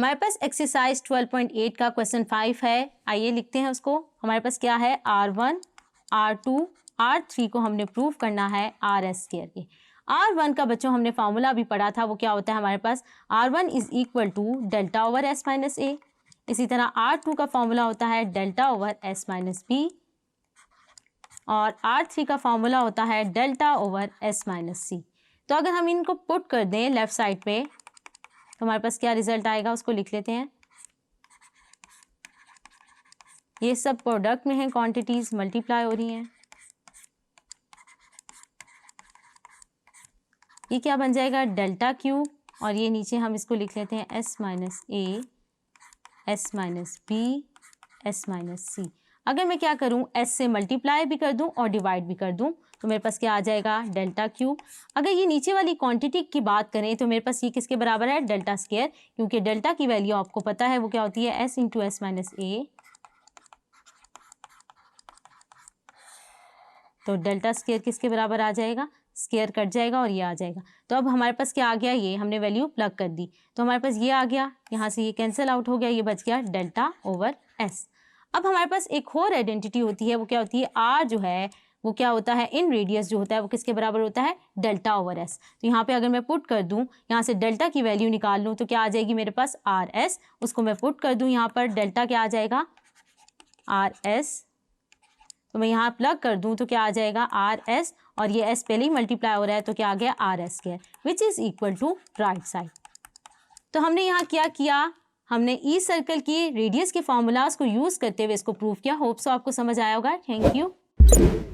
हमारे पास एक्सरसाइज 12.8 का क्वेश्चन 5 है। आइए लिखते हैं उसको। हमारे पास क्या है, R1, R2, R3 को हमने प्रूव करना है RS स्क्वायर के। R1 का बच्चों हमने फार्मूला भी पढ़ा था, वो क्या होता है हमारे पास, R1 is equal to delta over S minus A. इसी तरह R2 का फार्मूला होता है delta over S minus B, और R3 का फार्मूला होता है delta over S minus C. तो अगर हम इनको पुट कर दें लेफ्ट साइड पे तो हमारे पास क्या रिजल्ट आएगा, उसको लिख लेते हैं। ये सब प्रोडक्ट में है, क्वांटिटीज मल्टीप्लाई हो रही हैं। ये क्या बन जाएगा, डेल्टा क्यूब, और ये नीचे हम इसको लिख लेते हैं S minus A, S minus B, S minus C. अगर मैं क्या करूं, S से मल्टीप्लाई भी कर दूं और डिवाइड भी कर दूं तो मेरे पास क्या आ जाएगा, डेल्टा क्यूब। अगर ये नीचे वाली क्वांटिटी की बात करें तो मेरे पास ये किसके बराबर है, डेल्टा स्क्वायर, क्योंकि डेल्टा की वैल्यू आपको पता है वो क्या होती है, S इंटू एस माइनस ए। तो डेल्टा स्क्वायर किसके बराबर आ जाएगा, स्क्वायर कट जाएगा और ये आ जाएगा। तो अब हमारे पास क्या आ गया, ये हमने वैल्यू प्लग कर दी तो हमारे पास ये आ गया, यहाँ से ये कैंसिल आउट हो गया, ये बच गया डेल्टा ओवर एस। अब हमारे पास एक और आइडेंटिटी होती है, वो क्या होती है, आर जो है वो क्या होता है, इन रेडियस जो होता है वो किसके बराबर होता है, डेल्टा ओवर एस। तो यहाँ पे अगर मैं पुट कर दूँ, यहाँ से डेल्टा की वैल्यू निकाल लूँ तो क्या आ जाएगी मेरे पास, आर एस। उसको मैं पुट कर दूँ यहाँ पर, डेल्टा क्या आ जाएगा, आर एस। तो मैं यहाँ प्लग कर दूँ तो क्या आ जाएगा, आर एस, और ये एस पहले ही मल्टीप्लाई हो रहा है तो क्या आ गया, R S square, which is equal to right side. तो हमने यहाँ क्या किया, हमने ई सर्कल की रेडियस के फॉर्मूलाज को यूज़ करते हुए इसको प्रूव किया। होप सो आपको समझ आया होगा। Thank you.